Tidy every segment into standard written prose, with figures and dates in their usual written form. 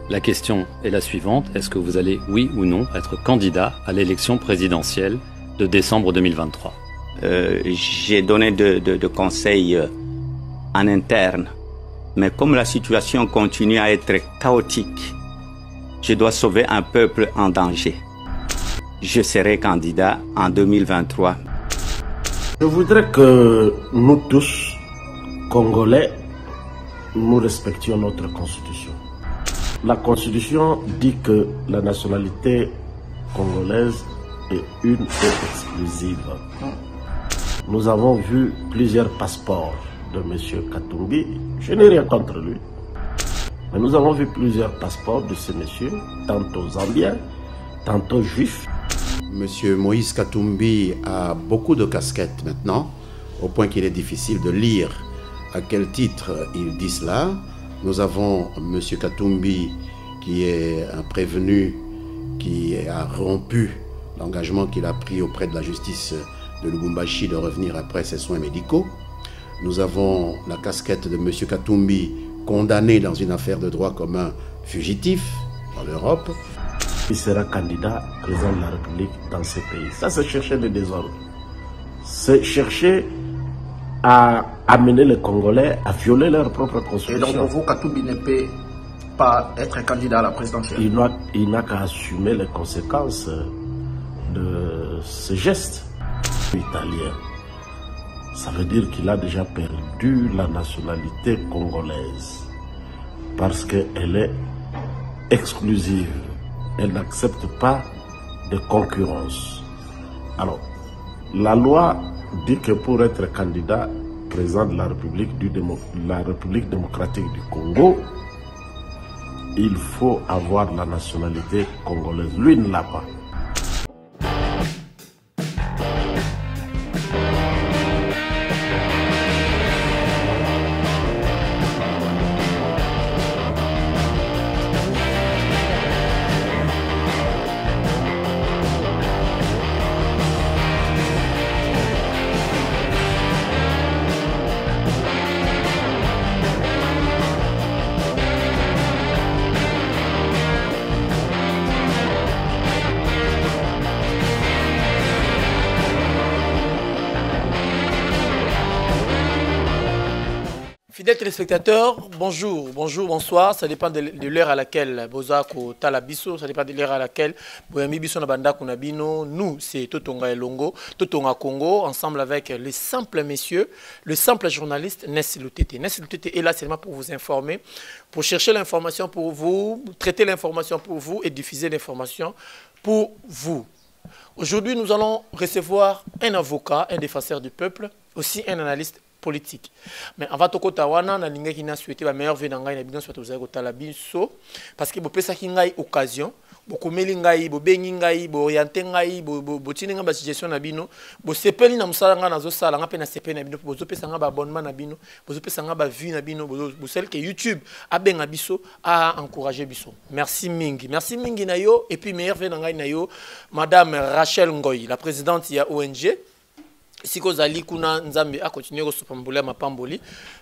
La question est la suivante, est-ce que vous allez, oui ou non, être candidat à l'élection présidentielle de décembre 2023? J'ai donné de conseils en interne, mais comme la situation continue à être chaotique, je dois sauver un peuple en danger. Je serai candidat en 2023. Je voudrais que nous tous, Congolais, nous respections notre constitution. La constitution dit que la nationalité congolaise est une et exclusive. Nous avons vu plusieurs passeports de M. Katumbi. Je n'ai rien contre lui. Mais nous avons vu plusieurs passeports de ce monsieur, tantôt zambiens, tantôt juifs. Monsieur Moïse Katumbi a beaucoup de casquettes maintenant, au point qu'il est difficile de lire à quel titre il dit cela. Nous avons Monsieur Katumbi qui est un prévenu qui a rompu l'engagement qu'il a pris auprès de la justice de Lubumbashi de revenir après ses soins médicaux. Nous avons la casquette de Monsieur Katumbi condamné dans une affaire de droit commun fugitif dans l'Europe. Il sera candidat président de la République dans ce pays. Ça, c'est chercher le désordre. C'est chercher à amener les Congolais à violer leur propre constitution. Et donc, pour vous, Katumbi ne peut pas être candidat à la présidentielle? Il n'a qu'à assumer les conséquences de ce geste italien. Ça veut dire qu'il a déjà perdu la nationalité congolaise parce qu'elle est exclusive. Elle n'accepte pas de concurrence. Alors, la loi dit que pour être candidat président de la République démocratique du Congo, il faut avoir la nationalité congolaise. Lui ne l'a pas. Fidèles téléspectateurs, bonjour, bonsoir, ça dépend de l'heure à laquelle Bozako Talabiso, ça dépend de l'heure à laquelle Boyami Biso Nabanda Kunabino, nous c'est Totonga Elongo, Totonga Congo, ensemble avec les simples messieurs, le simple journaliste Nessi Lutete. Nessi Lutete est là seulement pour vous informer, pour chercher l'information pour vous, traiter l'information pour vous et diffuser l'information pour vous. Aujourd'hui, nous allons recevoir un avocat, un défenseur du peuple, aussi un analyste politique. Mais avant tout Tawana, na linga qui n'a souhaité la meilleure vie dans la bidon soit aux aéroports talabiso parce que bopesa kingai occasion boko melingai bo bengingai bo orientengai bo tininga ba suggestion na bino bo sepeli na musala nga na zo sala nga pe na sepeli na bino bo zopesa nga ba abonnement na bino bo zopesa nga ba vue na bino bo celle que YouTube a benga biso a encourager biso. Merci mingi na yo et puis meilleure vie dans na yo madame Rachel Ngoy, la présidente ya ONG. Si Kozali kuna nzambe a continué au supambula mapamboli.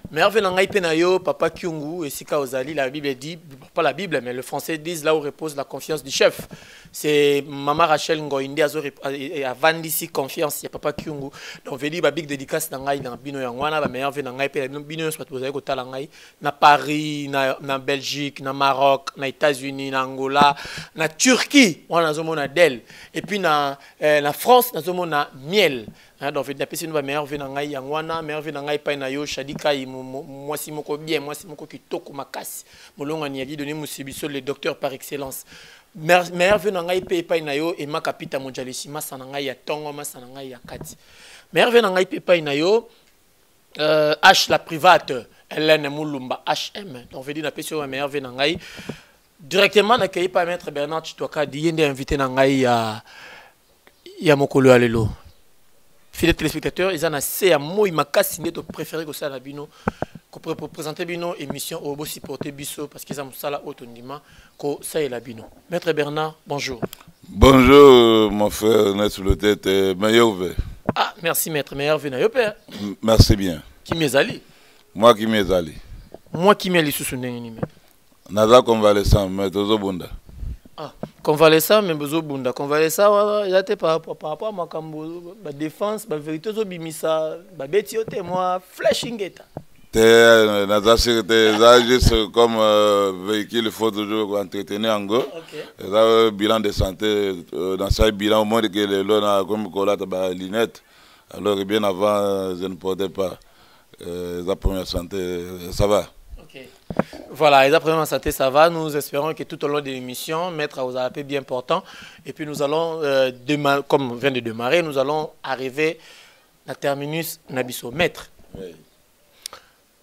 Mais avec l'angai penayo papa Kyungu et si Kozali la Bible dit pas la Bible mais le français dit là où repose la confiance du chef. C'est maman Rachel Ngoinde a vendu ici confiance il papa Kyungu. Donc veut dire ba big dédicace d'angai dans bino yangwana ba meilleur avec l'angai pena bino soit posé ko talangai na Paris na Belgique na Maroc na États-Unis na Angola na Turquie on a zomona del et puis na France na zomona miel. Donc, nous avons meilleur vie dans ngai yangwana, meilleur vie dans ngai pa na yo shadika moi si moko bien, moi si moko kitoko makasi. Molonga ni yadi donné musibiso le docteur par excellence. Meilleur vie dans ngai pa na yo et ma kapita mondialisi masa na ngai ya tongo masa na ngai ya kati. Meilleur vie dans ngai pa na yo H la private Hélène Moulumba HM. Donc, veut dire na pesio meilleur vie dans ngai directement n'accueilli par maître Bernard Chitwaka di yende invité na ngai ya mokolo alelo. Fidèles téléspectateurs, ils en ont assez à moi, ils m'ont cassé de préférer que ça la bino, pour présenter bino émission au beau supporter biso parce qu'ils ont ça là autonomement que ça est la bino. Maître Bernard, bonjour. Bonjour mon frère Nessi Lutete, meilleur vœu. Ah merci maître, meilleur vœu na yo père. Merci bien. Qui m'est allé? Moi qui m'est allé. Moi qui m'est allé sous son nez. Naza convalescent, mais tozo bunda. Ah, convalescent, mais bezo bunda. Convalescent, il a été par rapport à ma cambo, ma défense, ma vérité, zo bimisa, ma bêtise, moi, flashing eta. Naza c'est juste comme véhicule, il faut toujours entretenir en go. Okay. Bilan de santé, dans ce bilan, au moins que les lois comme collate ba lunette. Alors bien avant, je ne portais pas la première santé, ça va. Okay. Voilà, la première santé, ça va. Nous espérons que tout au long de l'émission, Maître vous a appelé bien important. Et puis nous allons, comme on vient de démarrer, nous allons arriver à terminus Nabiso. Maître. Oui.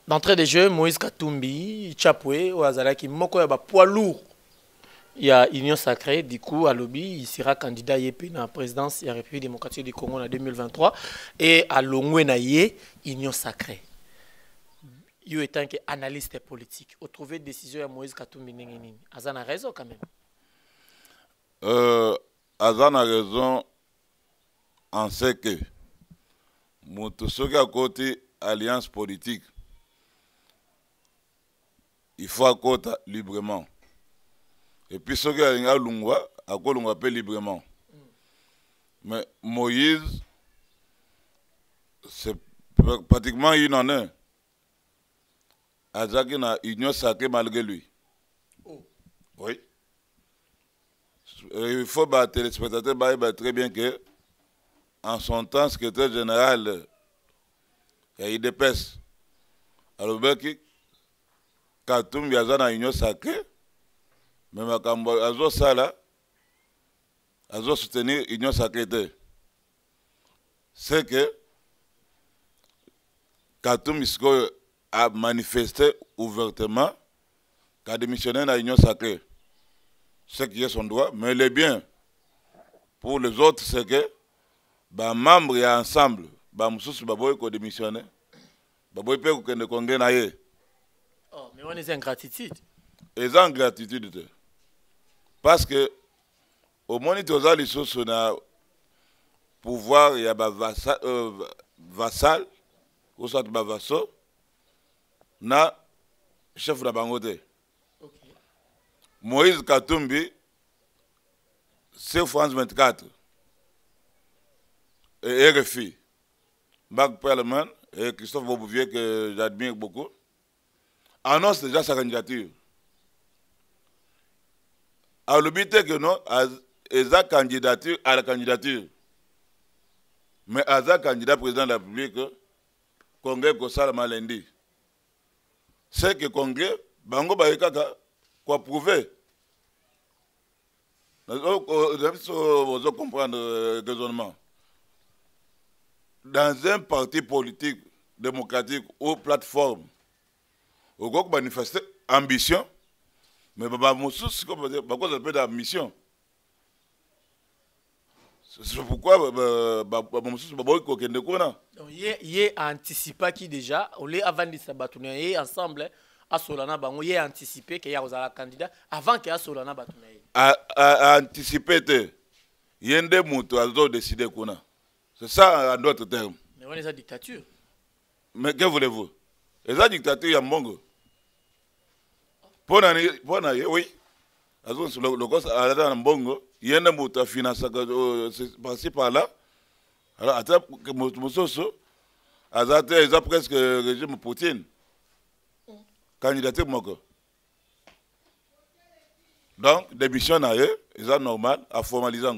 D'entrée de jeu, Moïse Katumbi, Chapoué, Ouazalaki, Moko Yaba, poids lourd. Il y a Union Sacrée, du coup, à Lobby, il sera candidat dans la présidence de la République démocratique du Congo en 2023. Et à Longwe Naye, Union Sacrée. Il étant analyste politique. Vous trouvez décision de Moïse Katumbi Nengenini. Azan a raison quand même. Azan a raison en ce que Moutousoki à côté alliance politique. Il faut accorder librement. Et puis, ce qui est à Lungwa, à quoi l'on appelle librement. Mais Moïse, c'est pratiquement une année. Azaki n'a union sacrée malgré lui. Oh. Oui. Il faut que les téléspectateurs voient très bien que, en son temps, secrétaire général, il y a eu des pestes. Alors, Katumbi aza na union sacrée, mais makambo azo sala, azo soutenir union sacrée. C'est que Katumbi a manifesté ouvertement qu'a démissionné dans l'union sacrée. C'est qui est son droit, mais le bien pour les autres, c'est que les membres et ensemble, les moussous baboy ko démissionné, baboy pe ko kende congrès na ye. Oh, mais on est en gratitude. Ils ont gratitude. Parce que, au moment où ils ont les choses, on a pouvoir, il y a des vassal, ou soit des vassaux, na chef de la Bangote. Moïse Katumbi, c'est France 24. Et RFI. Bac Parlement, et Christophe Bobouvier, que j'admire beaucoup, annonce déjà sa candidature. À l'obité que non, à sa candidature à la candidature. Mais à sa candidat président de la République, Congrès Kosalama lundi. C'est que Congrès, Bango Baïkaka, quoi prouver. Vous comprendre le raisonnement. Dans un parti politique, démocratique ou plateforme, au gros manifester ambition, mais c'est pourquoi ça peut d'ambition. C'est pourquoi il a anticipé qui déjà, on l'a avant de s'abattre ensemble, à Solana Bango, il a anticipé qu'il y a un candidat avant qu'il y ait Solana Batounaye. A anticipé, il y a des moutons à décider qu'on a. C'est ça en d'autres termes. Mais on est en dictature. Mais que voulez-vous? Et la dictature, il y a un bongo. Oui. Le cause à la bongo, il y a un mot à financer par-ci par-là. Alors, à que Moussoso, à ça, presque le régime Poutine. Candidature Moko. Donc, des missions, c'est normal à formaliser.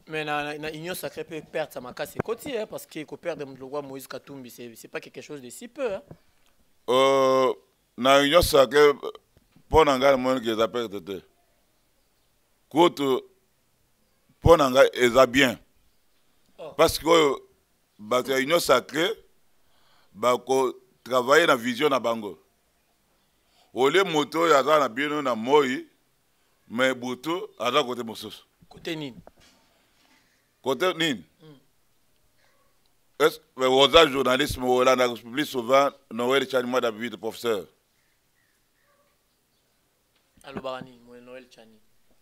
Mais l'Union sacrée peut perdre sa macasse côté, parce qu'il peut perdre le roi Moïse Katumbi. Ce n'est pas quelque chose de si peu. Dans l'Union sacrée, pour n'engager moins qu'ils appellent de côte pour n'engager ils bien parce que l'Union sacrée va travailler dans la vision de Bango au lieu moto ya za na bien na moi mais buto aza côté mosusu côté nin est-ce que vous journalisme ou la République souvent Noël Chani David professeur. Alors, Noël Chani,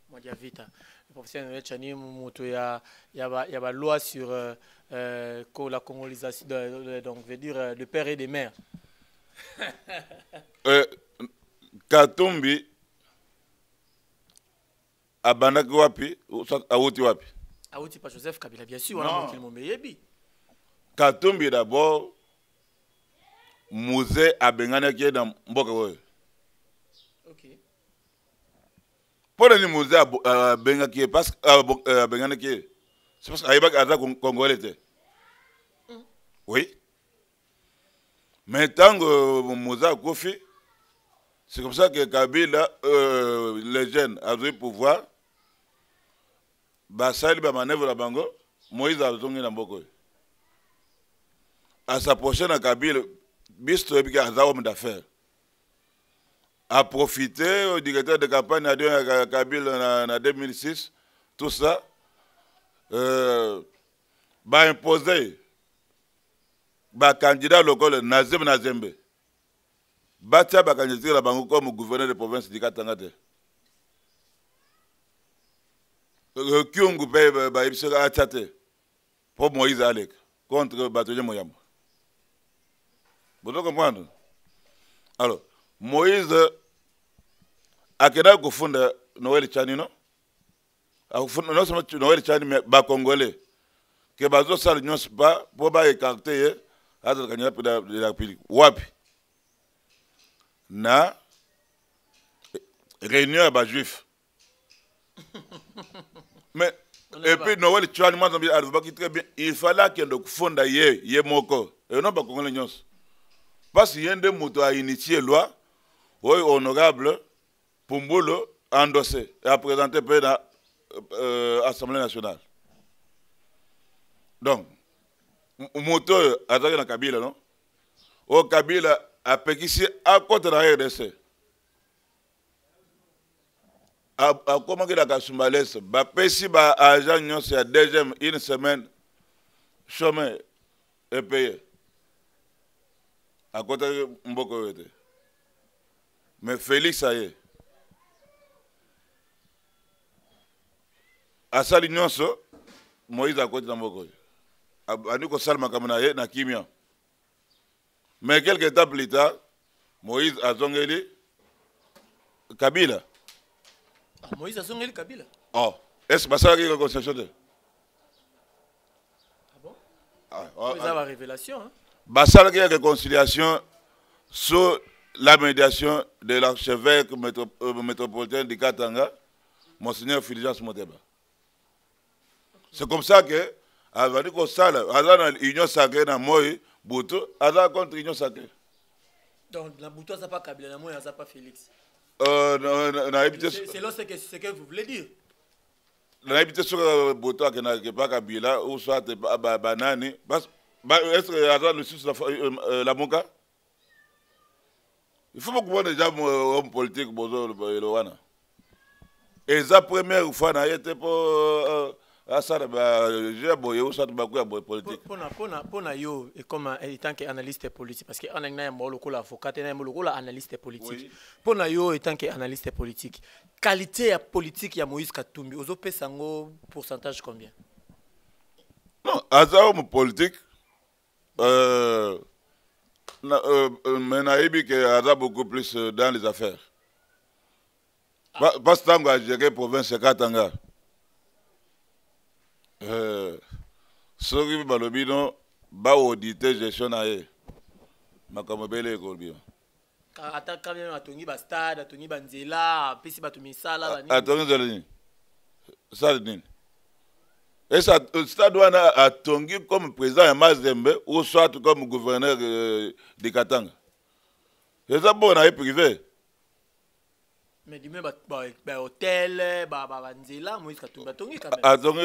moi vita. Le professeur Noël Chani, il y a une loi sur la congolaisation, donc veut dire de père et de mère. Katumbi abandaki wapi awuti wapi? Awuti pa Joseph Kabila, bien sûr, on a montré mon meyebi. Katumbi d'abord musée abenganaki na mboka oyo. OK. Pour le musée abengaki parce que abenganaki c'est parce que aza congolais était. Oui. Mais tant que musée Kofi, c'est comme ça que Kabila les jeunes avaient pouvoir basali ba manœuvre la bango Moïse a zongi na mboko. À sa prochaine Kabila bisto ebi ka za homme d'affaires a profité au directeur de campagne à Kabila en 2006 tout ça ba imposer ba candidat local Nazembe batia ba candidat la bango comme gouverneur de province du Katanga te Kyungu pe ba ibisaka atate pour Moïse Alek contre Batoye Moyamba. Vous comprenez? Alors, Moïse a kena kufunda Noël Chani non? A kufunda non seulement Noël Chani mais ba congolais que bazo sal nyos pas pour ba écarter hata kanya de la République. Wapi? Na réunion ba juif. Mais et puis Noël Chani moi très bien, il fallait qu'il y ait kufunda ye moko. Et non ba congolais nyos. Parce qu'il y a des motos à initier loi, oui, honorable, Pumbolo, endossé et à présenter à l'Assemblée nationale. Donc, moto à dans Kabila, non? Au Kabila a péquissé à côté de la RDC. A comment que la Kasumbalès, ba péci ba agent nyon c'est à deuxième une semaine chemin et payé. À côté de Mboko. Mais Félix, ça y est. À sa l'union, Moïse à côté de Mboko. À nous, Salma Kamunaye, na Kimia. Mais quelques temps plus tard, Moïse a zongeli Kabila. Moïse a zongeli Kabila. Oh, est-ce que ça a été concession? Ah bon? C'est la révélation, hein? Bassal qui a réconciliation sur la médiation de l'archevêque métropolitain du Katanga, Monseigneur Fulgence Moteba. C'est comme ça que, avant que ça, dans l'union sacrée, dans Moïse, Boutou, avant contre l'union sacrée. Donc, la Boutou, ça n'a pas Kabila, dans Moïse, ça n'a pas Félix. C'est là ce que vous voulez dire. Dans l'habitude sur Boutou, qui n'a pas Kabila, ou soit Banani, est-ce que Azar le suce la Monka? Il faut beaucoup de gens hommes politiques, Bozo, le Wana. Et la première fois, il était pour Assad, j'ai boyé ou ça de Bakou politique. Pour yo, et comme étant qu'analyste politique, parce qu'on a un avocat, on a un analyste politique. Pour yo, étant qu'analyste politique, qualité politique, il y a Moïse Katumbi. Vous avez un pourcentage combien? Non, Azar homme politique. Mais Naïbi qui a beaucoup plus dans les affaires. Parce que Tango a géré province de Katanga. Ce qui est balobino, ba auditer gestion naé. Makamobele kolbio. Ata quand même atongi ba stade, atongi ba nzela, pesi ba tumisala la ni. Atongi nzela ni. Ça ni. Et ça, stade wana atongi comme président de Mazembe ou soit comme gouverneur de Katanga. C'est ça bon à privé. Mais dis-moi, hôtel, nzela, Moïse Katumbi atongi quand même. Atongi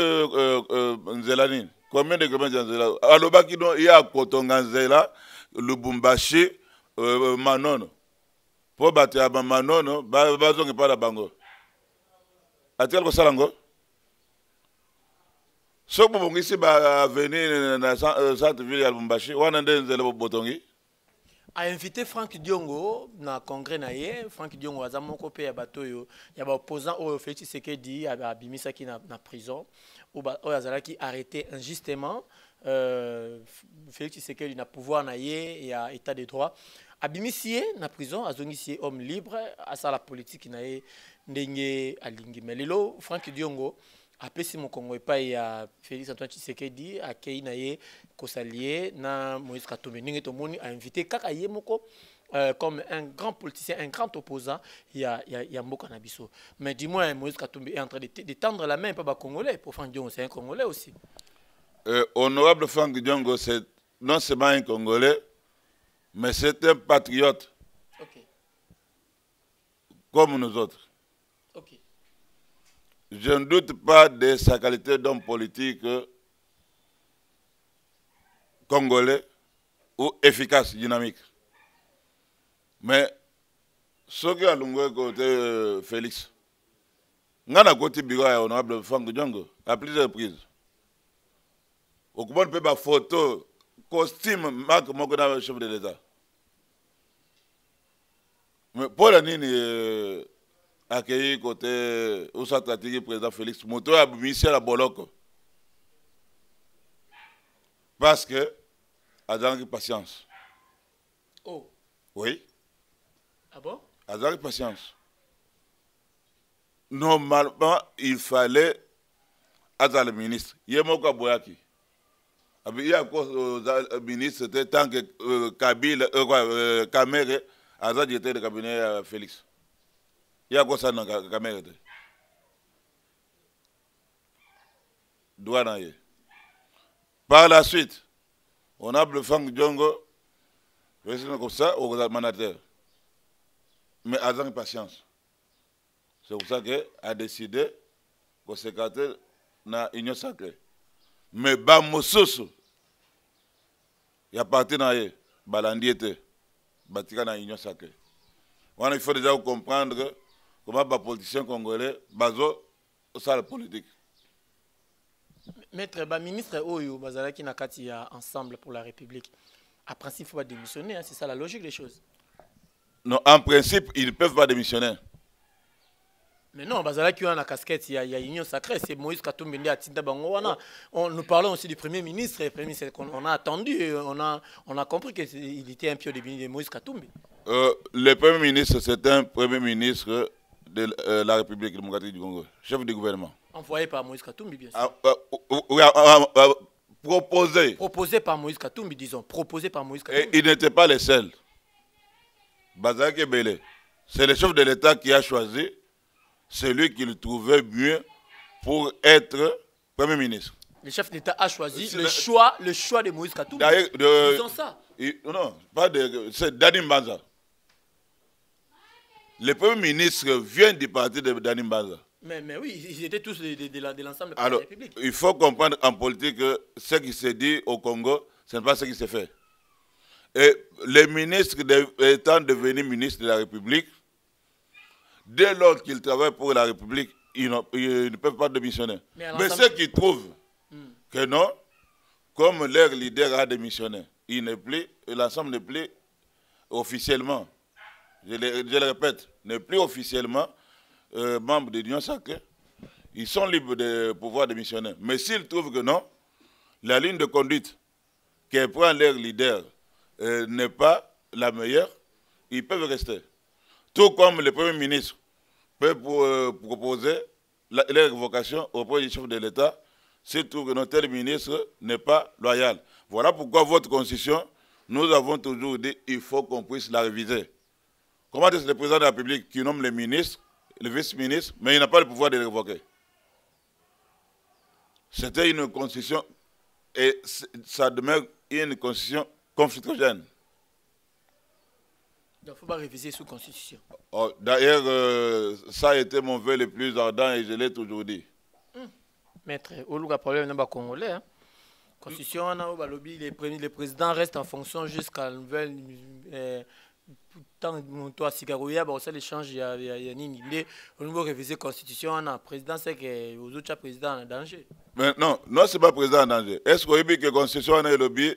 nzela ni. Combien de kilomètres nzela? Aloba kino ya kotonga nzela, Lubumbashi, Manono. Pour battre à Manono, bazongi pas la bango. A-t-il ko salango? Ce que vous ici venir dans le centre-ville de Lubumbashi, on a des botongi. A invité Franck Diongo na congrès na ye. Franck Diongo a zamoko pe ya bato yo. Ya ba opposant au Félix Tshisekedi a bimisa ki na prison. Ou azala qui arrêté injustement. Félix Tshisekedi na pouvoir na ye et à état de droit. abimisie na prison azongisie homme libre à la politique na ye ndenge alingi mais lelo Franck Diongo apesi mokongo epai ya Félix Antoine Tshisekedi akei na ye kosalier na Moïse Katumbi ndenge tomoni a invité kaka ye moko comme un grand politicien, un grand opposant, il y a Mboka Nabiso. Mais dis-moi, Moïse Katumbi est en train de tendre la main pas Congolais. Pour Franck Diongo, c'est un Congolais aussi. Honorable Franck Diongo, c'est non seulement un Congolais, mais c'est un patriote. Okay. Comme nous autres. Okay. Je ne doute pas de sa qualité d'homme politique congolais ou efficace, dynamique. Mais ce qui a l'ongoué côté Félix, n'a côté bureau à honorable Franck Diongo à plusieurs reprises. Au comment on peut pas photo, costume, marque mon chef de l'État. Mais pour la nini accueilli côté où ça le président Félix, moto a mis à la Boloko. Parce que a donné patience. Oh. Oui. Ah bon? Avec patience. Normalement, il fallait être le ministre. Il y a mon Boyaki. Il y a le ministre, c'était tant que Kabila, Kamere, Azad était le cabinet Félix. Il y a quoi ça dans Kamere? Douanaye. Par la suite, on a le Franck Diongo, comme ça, au mandataire. Mais avec patience. C'est pour ça qu'elle a décidé qu'on se carte dans l'Union sacrée. Mais Bamososo, il y a parti dans l'Union Balandiete, Batika dans l'Union sacrée. Il faut déjà comprendre comment les politiciens congolais basent sur la politique. Maître, le ministre Oyo, Bazalaki Nakati ensemble pour la République. À principe, il ne faut pas démissionner, hein, c'est ça la logique des choses. Non, en principe, ils ne peuvent pas démissionner. Mais non, Bazalaki a la casquette, il y a Union sacrée, c'est Moïse Katumbi à Tinda Bango. Nous parlons aussi du Premier ministre, on a attendu, on a compris qu'il était un pion de Moïse Katumbi. Le Premier ministre, c'est un Premier ministre de la République démocratique du Congo, chef du gouvernement. Envoyé par Moïse Katumbi, bien sûr. Proposé. Proposé par Moïse Katumbi, disons. Proposé par Moïse Katumbi. Et il n'était pas le seul. Bazaki Belé, c'est le chef de l'État qui a choisi celui qu'il trouvait mieux pour être Premier ministre. Le chef d'État a choisi le choix de Moïse Katumbi. Disons ça. Non, pas de. C'est Dani Mbanza. Le Premier ministre vient du parti de Dani Mbanza. Mais oui, ils étaient tous de l'ensemble de la République. Il faut comprendre en politique que ce qui se dit au Congo, ce n'est pas ce qui se fait. Et les ministres étant devenus ministres de la République, dès lors qu'ils travaillent pour la République, ils ne peuvent pas démissionner. Mais ceux qui trouvent que non, comme leur leader a démissionné, l'ensemble n'est plus officiellement, je le répète, n'est plus officiellement membre de l'Union sacrée, ils sont libres de pouvoir démissionner. Mais s'ils trouvent que non, la ligne de conduite que prend leur leader n'est pas la meilleure, ils peuvent rester. Tout comme le Premier ministre peut proposer la révocation auprès du chef de l'État s'il trouve que notre ministre n'est pas loyal. Voilà pourquoi votre constitution, nous avons toujours dit qu'il faut qu'on puisse la réviser. Comment est-ce le président de la République qui nomme les ministres, le vice-ministre, mais il n'a pas le pouvoir de les révoquer? C'était une constitution et ça demeure une constitution conflictogène. Il ne faut pas réviser sous constitution. Oh, d'ailleurs, ça a été mon vœu le plus ardent et je l'ai toujours dit. Maître, au lieu problème n'est pas congolais. Hein. Constitution, les présidents restent en fonction jusqu'à la nouvelle. Tant que toi, Sigarouya, ça l'échange, il y a ni au niveau réviser la constitution, le président sait que les autres présidents sont en danger. Mais non, c'est pas président en danger. Est-ce qu'on dit que la constitution est lobby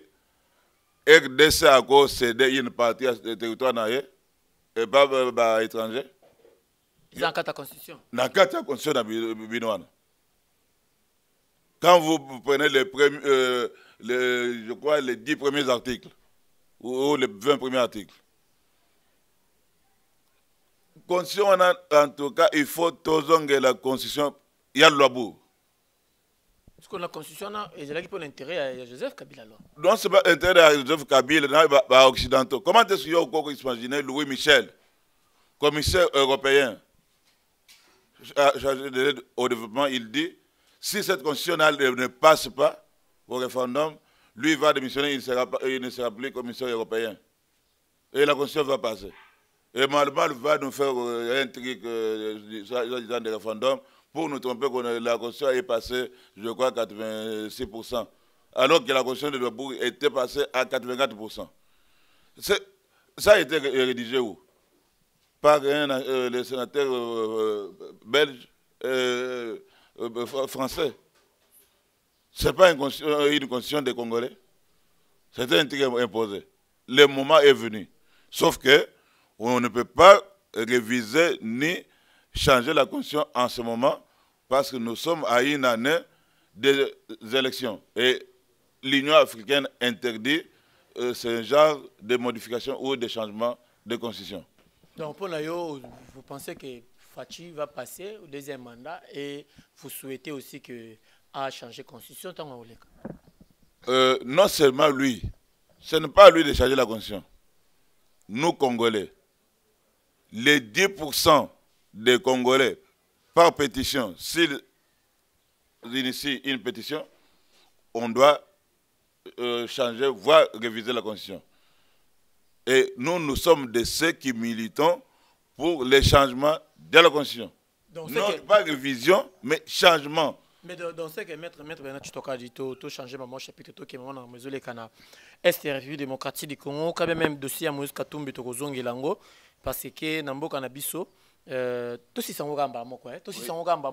et que DC à cause céder une partie du territoire et pas étranger? Ils ont la constitution. Dans la constitution de Binoana. Quand vous prenez je crois les 10 premiers articles ou les 20 premiers articles, constitution, en tout cas, il faut que la constitution, il y a le loi. Parce que la constitution, il y a l'intérêt à Joseph Kabila. Non, ce n'est pas l'intérêt à Joseph Kabila, mais à Occidentaux. Comment est-ce que vous imaginez Louis Michel, commissaire européen chargé au développement, il dit, si cette constitution ne passe pas au référendum, lui va démissionner, il ne sera plus commissaire européen. Et la constitution va passer. Et Malmal va nous faire un truc dans des référendums pour nous tromper que la constitution est passée, je crois, 86%. Alors que la constitution de Debourg était passée à 84%. Ça a été rédigé où? Par les sénateurs belges, français. Ce n'est pas une constitution des Congolais. C'était un truc imposé. Le moment est venu. Sauf que on ne peut pas réviser ni changer la constitution en ce moment parce que nous sommes à une année des élections. Et l'Union africaine interdit ce genre de modification ou de changement de constitution. Donc, pour vous pensez que Fachi va passer au deuxième mandat et vous souhaitez aussi que a changé la constitution? Non seulement lui, ce n'est pas à lui de changer la constitution. Nous, Congolais, les 10% des Congolais, par pétition, s'ils initient une pétition, on doit changer, voire réviser la constitution. Et nous sommes de ceux qui militons pour les changements de la constitution. Donc, non, pas révision, mais changement. Mais dans ce que Maître Bernard Chitoka dit, tout changer mon chapitre, tout qui est dans le Canada. Est-ce que la République démocratique du Congo, quand même dossier à Moïse Katumbi, to Kozongi Lango, parce que Nambo Kanabiso, tout si sans gamba quoi, tout si sans gamba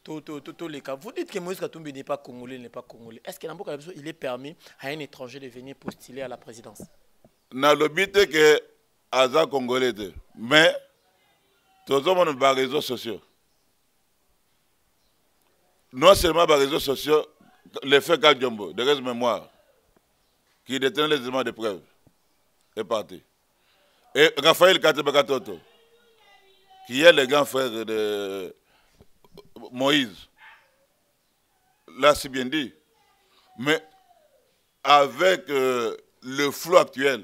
tout les cas. Vous dites que Moïse Katumbi n'est pas congolais, n'est pas congolais. Est-ce que Nambo Kanabiso il est permis à un étranger de venir postuler à la présidence? Dans le but que Aza congolais, mais tous les hommes ont des réseaux sociaux. Non seulement par les réseaux sociaux, l'effet Kadjombo, de reste mémoire, qui détient les éléments de preuve, est parti. Et Raphaël Katebekatoto, qui est le grand frère de Moïse, l'a si bien dit. Mais avec le flou actuel,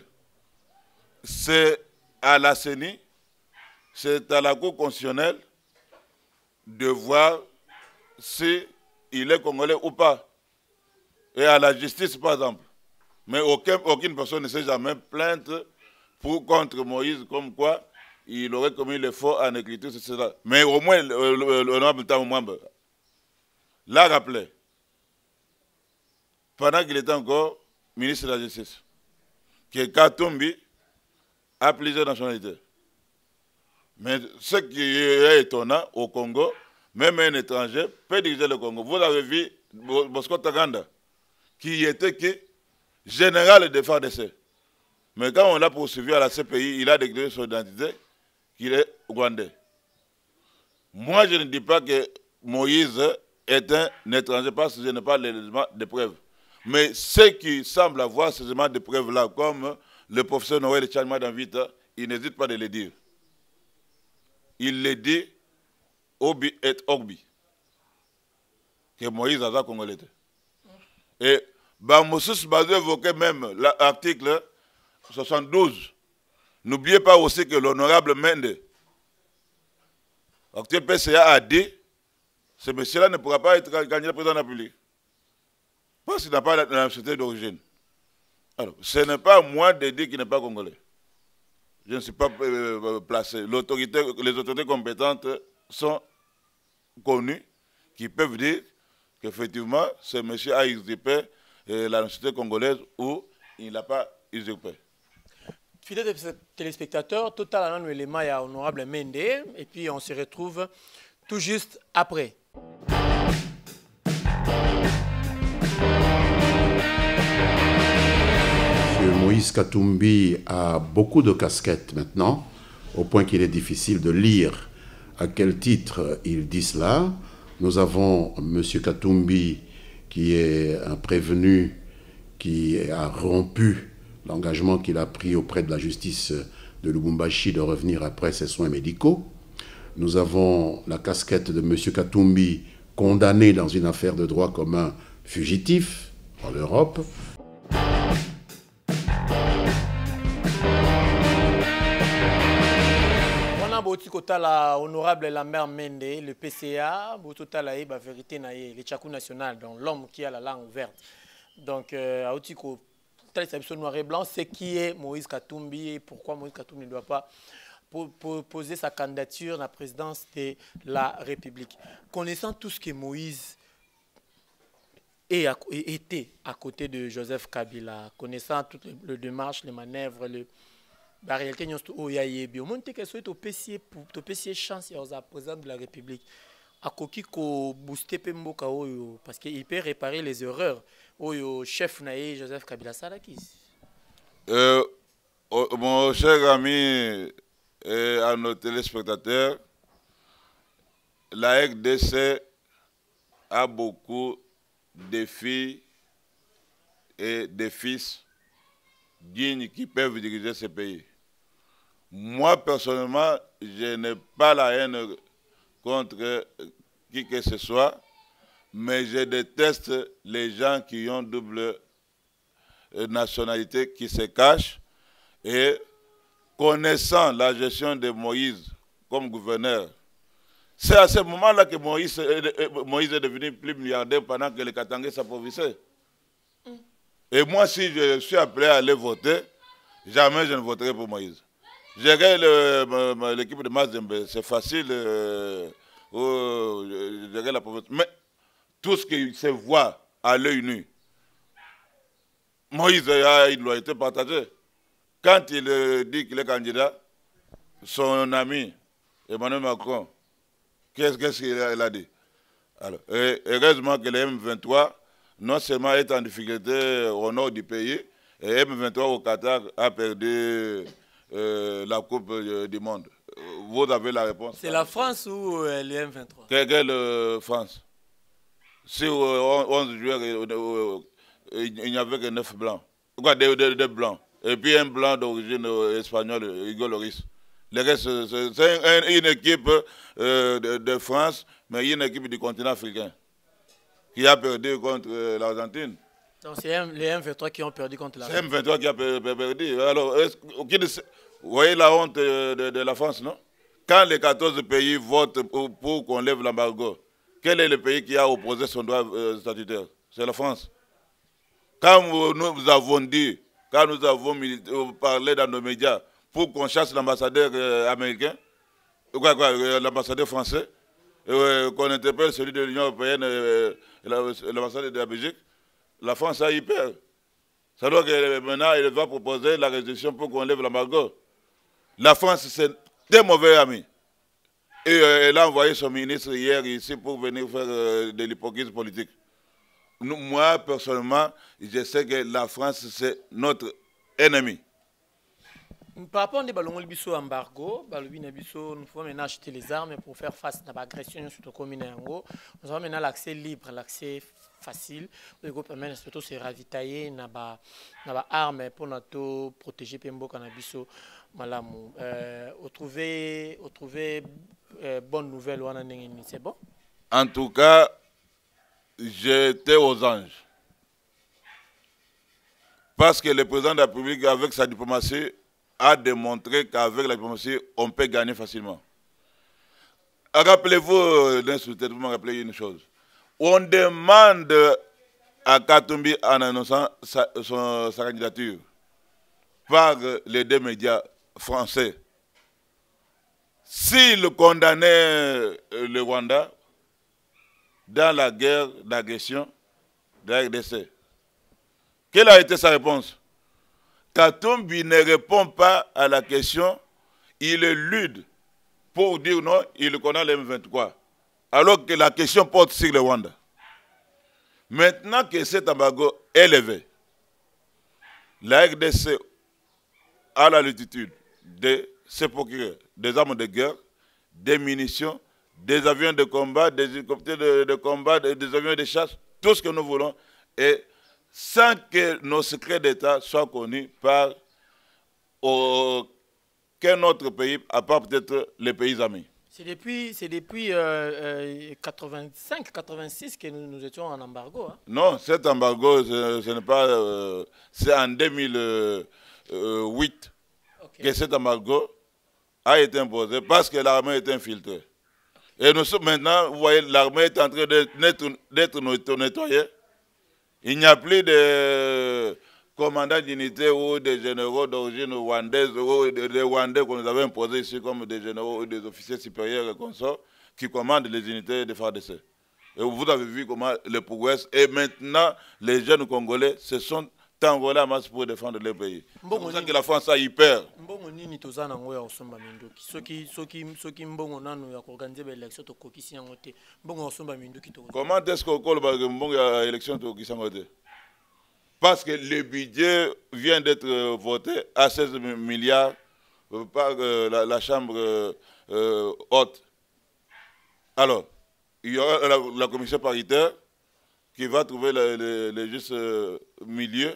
c'est à la CENI, c'est à la Cour constitutionnelle de voir si il est congolais ou pas. Et à la justice, par exemple. Mais aucune personne ne s'est jamais plainte contre Moïse, comme quoi il aurait commis le faux en écriture, etc. Mais au moins, l'honorable Tamouamba l'a rappelé, pendant qu'il était encore ministre de la Justice, que Katumbi a plusieurs nationalités. Mais ce qui est étonnant au Congo, même un étranger peut diriger le Congo. Vous avez vu Bosco Taganda, qui était général de FARDC. Mais quand on l'a poursuivi à la CPI, il a déclaré son identité qu'il est rwandais. Moi, je ne dis pas que Moïse est un étranger parce que je n'ai pas l'élément de preuve. Mais ceux qui semblent avoir ces éléments de preuve-là, comme le professeur Noël Tchalma Danvita, il n'hésite pas de le dire. Il le dit Obi et Orbi, que Moïse a congolais. Et Bamoussous Bazou évoquait même l'article 72. N'oubliez pas aussi que l'honorable Mende, actuel PCA, a dit ce monsieur-là ne pourra pas être candidat président de la République. Parce qu'il n'a pas la nationalité d'origine. Alors, ce n'est pas à moi de dire qu'il n'est pas congolais. Je ne suis pas placé. Les autorités compétentes sont connus qui peuvent dire qu'effectivement, ce monsieur a usurpé la nationalité congolaise ou il n'a pas usurpé. Fidèles téléspectateurs, total un élément à honorable Mende et puis on se retrouve tout juste après. Monsieur Moïse Katumbi a beaucoup de casquettes maintenant, au point qu'il est difficile de lire à quel titre il dit cela. Nous avons M. Katumbi qui est un prévenu qui a rompu l'engagement qu'il a pris auprès de la justice de Lubumbashi de revenir après ses soins médicaux. Nous avons la casquette de M. Katumbi, condamné dans une affaire de droit commun fugitif en Europe. La honorable Lambert Mende, le PCA, la vérité le Tchakou national, donc l'homme qui a la langue verte. Donc, noir et blanc, c'est qui est Moïse Katumbi et pourquoi Moïse Katumbi ne doit pas poser sa candidature à la présidence de la République. Connaissant tout ce que Moïse était à côté de Joseph Kabila, connaissant toutes les démarches, les manœuvres, la réalité, nous avons une chance à président de la République. À Koki ko booster Pemboka parce qu'il peut réparer les erreurs au chef naïe Joseph Kabila Sarakis. Mon cher ami et à nos téléspectateurs, la RDC a beaucoup de filles et de fils dignes qui peuvent diriger ce pays. Moi, personnellement, je n'ai pas la haine contre qui que ce soit, mais je déteste les gens qui ont double nationalité, qui se cachent. Et connaissant la gestion de Moïse comme gouverneur, c'est à ce moment-là que Moïse est devenu plus milliardaire pendant que les Katangais s'approvissaient. Et moi, si je suis appelé à aller voter, jamais je ne voterai pour Moïse. Gérer l'équipe de Mazembe, c'est facile, gérer la province. Mais tout ce qui se voit à l'œil nu, Moïse il doit être partagé. Quand il dit qu'il est candidat, son ami Emmanuel Macron, qu'est-ce qu'il a dit? Alors, heureusement que le M23, non seulement est en difficulté au nord du pays, et M23 au Qatar a perdu la Coupe du Monde. Vous avez la réponse. C'est la France ou le M23? Quelle France? Si au 11 juillet, il n'y avait que 9 blancs. Quoi, des blancs. Et puis un blanc d'origine espagnole, Hugo Loris. Le reste, c'est une équipe de France, mais une équipe du continent africain qui a perdu contre l'Argentine. Donc c'est les M23 qui ont perdu contre l'Argentine. C'est M23 qui a perdu. Alors, vous voyez la honte de la France, non? Quand les 14 pays votent pour qu'on lève l'embargo, quel est le pays qui a opposé son droit statutaire? C'est la France. Quand nous avons dit, quand nous avons parlé dans nos médias pour qu'on chasse l'ambassadeur américain, l'ambassadeur français, qu'on interpelle celui de l'Union européenne, l'ambassadeur de la Belgique, la France a eu peur. Ça doit que maintenant, il va proposer la résolution pour qu'on lève l'embargo. La France, c'est des mauvais amis. Et elle a envoyé son ministre hier ici pour venir faire de l'hypocrisie politique. Moi, personnellement, je sais que la France, c'est notre ennemi. Par rapport à l'embargo, nous pouvons maintenant acheter les armes pour faire face à l'agression sur le commune. Nous avons maintenant l'accès libre, l'accès facile. Nous permet surtout de se ravitailler dans les armes pour nous protéger Pembo Canabiso Malamu. Vous trouvez bonne nouvelle, c'est bon? En tout cas, j'étais aux anges. Parce que le président de la République, avec sa diplomatie, a démontré qu'avec la diplomatie, on peut gagner facilement. Rappelez-vous, vous me rappelez une chose. On demande à Katumbi en annonçant sa candidature par les deux médias français. S'il condamnait le Rwanda dans la guerre d'agression de la RDC, quelle a été sa réponse? Katumbi ne répond pas à la question, il élude pour dire non, il connaît le M23. Alors que la question porte sur le Rwanda. Maintenant que cet embargo est levé, la RDC a la latitude de se procurer des armes de guerre, des munitions, des avions de combat, des hélicoptères de combat, des avions de chasse, tout ce que nous voulons, et sans que nos secrets d'État soient connus par qu'un autre pays, à part peut-être les pays amis. C'est depuis 85, 86 que nous étions en embargo. Hein. Non, cet embargo, ce n'est pas... c'est en 2008 que cet embargo a été imposé parce que l'armée est infiltrée. Et nous sommes maintenant, vous voyez, l'armée est en train d'être nettoyée. Il n'y a plus de commandants d'unité ou des généraux d'origine rwandaise ou des Rwandais qu'on nous avait imposés ici comme des généraux ou des officiers supérieurs et consorts qui commandent les unités de FARDC. Et vous avez vu comment le progrès. Et maintenant, les jeunes Congolais se sont envolés à masse pour défendre leur pays. C'est pour ça que la France a eu peur. Comment est-ce qu'on a une élection de parce que le budget vient d'être voté à 16 milliards par la Chambre haute. Alors, il y aura la commission paritaire qui va trouver le juste milieu.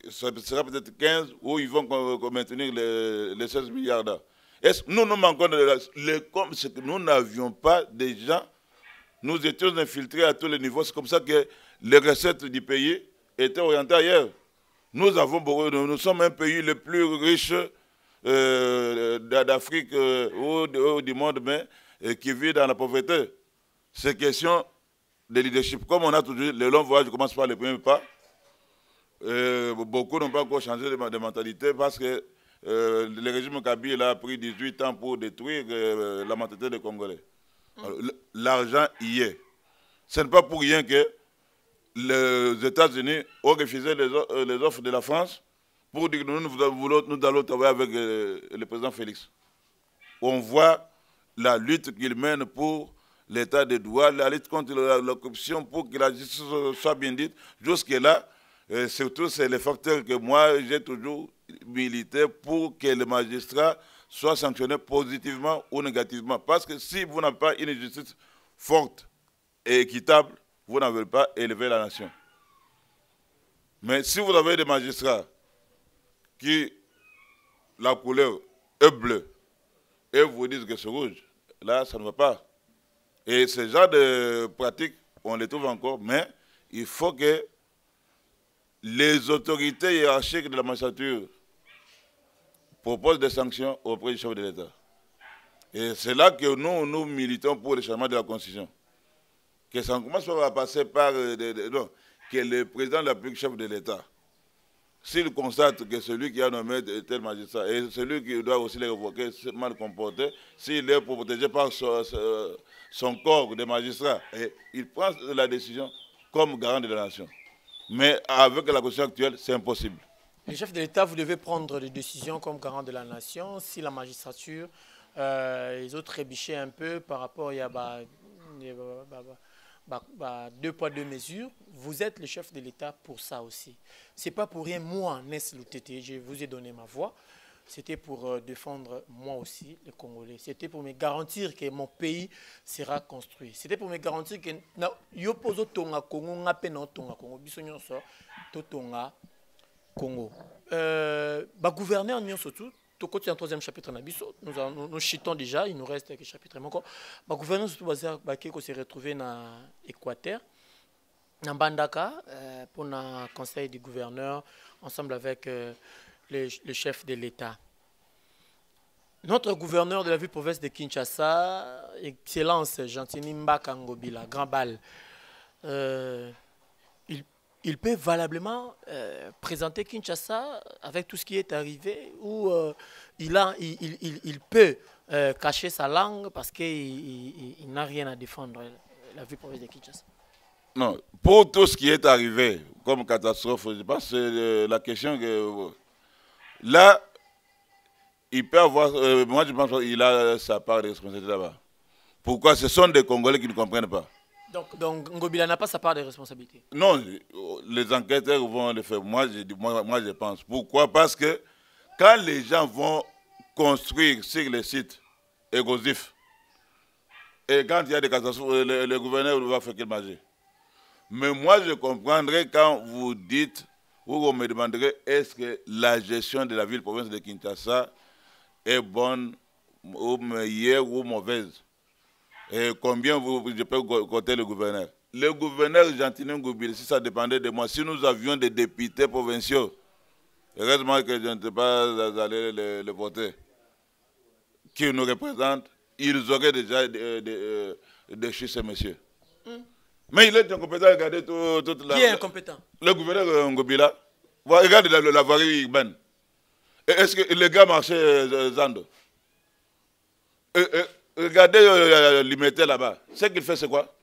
Ça sera peut-être 15 où ils vont maintenir les 16 milliards là. Nous manquons comme c'est que nous n'avions pas de gens, nous étions infiltrés à tous les niveaux. C'est comme ça que les recettes du pays étaient orientées ailleurs. Nous sommes un pays le plus riche d'Afrique ou du monde, mais qui vit dans la pauvreté. C'est question de leadership. Comme on a toujours le long voyage, commence par le premier pas. Beaucoup n'ont pas encore changé de mentalité parce que le régime Kabila a pris 18 ans pour détruire la mentalité des Congolais. L'argent y est. Ce n'est pas pour rien que les États-Unis ont refusé les offres de la France pour dire que nous allons travailler avec le président Félix. On voit la lutte qu'il mène pour l'état de droit, la lutte contre la corruption pour que la justice soit bien dite. Jusque-là, surtout, c'est le facteur que moi, j'ai toujours milité pour que les magistrats soient sanctionnés positivement ou négativement. Parce que si vous n'avez pas une justice forte et équitable, vous n'avez pas élevé la nation. Mais si vous avez des magistrats qui, la couleur est bleue, et vous dites que c'est rouge, là, ça ne va pas. Et ce genre de pratiques, on les trouve encore, mais il faut que les autorités hiérarchiques de la magistrature proposent des sanctions auprès du chef de l'État. Et c'est là que nous militons pour le changement de la Constitution. Que ça commence à passer par non, que le président de la République, chef de l'État, s'il constate que celui qui a nommé tel magistrat et celui qui doit aussi les révoquer est mal comporté, s'il est protégé par son corps de magistrat, et il prend la décision comme garant de la nation. Mais avec la Constitution actuelle, c'est impossible. Le chef de l'État, vous devez prendre des décisions comme garant de la nation. Si la magistrature, ils ont trébuché un peu par rapport à deux poids, deux mesures, vous êtes le chef de l'État pour ça aussi. Ce n'est pas pour rien, moi, Ness Loutete, je vous ai donné ma voix. C'était pour défendre moi aussi, les Congolais. C'était pour me garantir que mon pays sera construit. C'était pour me garantir que Yopozo Tonga Congo, Ngapena Tonga Congo, Bissonyo so, Totonga Congo. Gouverneur Nyon surtout, tout côté en troisième chapitre nous chitons déjà, il nous reste quelques chapitres encore. Le gouverneur surtout basé s'est retrouvé dans l'Équateur, dans Bandaka, pour un conseil du gouverneur, ensemble avec le chef de l'État. Notre gouverneur de la ville-province de Kinshasa, Excellence Gentini Mbaka Ngobila, Grand Bal, il peut valablement présenter Kinshasa avec tout ce qui est arrivé, ou il peut cacher sa langue parce qu'il n'a rien à défendre, la ville-province de Kinshasa. Non, pour tout ce qui est arrivé comme catastrophe, je pense que c'est la question que... Là, il peut avoir... moi, je pense qu'il a sa part de responsabilité là-bas. Pourquoi? Ce sont des Congolais qui ne comprennent pas. Donc Ngobila n'a pas sa part de responsabilité? Non, les enquêteurs vont le faire. Moi, je pense. Pourquoi? Parce que quand les gens vont construire sur les sites érosifs, et quand il y a des catastrophes, le gouverneur va faire quel magie? Mais moi, je comprendrai quand vous dites, ou vous me demanderez, est-ce que la gestion de la ville-province de Kinshasa est bonne, ou meilleure, ou mauvaise. Et combien je peux compter le gouverneur? Le gouverneur Gentilin Ngobila, si ça dépendait de moi, si nous avions des députés provinciaux, heureusement que je ne sais pas aller les voter, qui nous représentent, ils auraient déjà déchu ces messieurs. Mais il est incompétent à regarder toute la... Qui est incompétent? Le gouverneur Ngobila. Regardez la voirie urbaine. Est-ce que les gars marchaient Zando? Regardez l'imité là-bas. Ce qu'il fait, c'est quoi?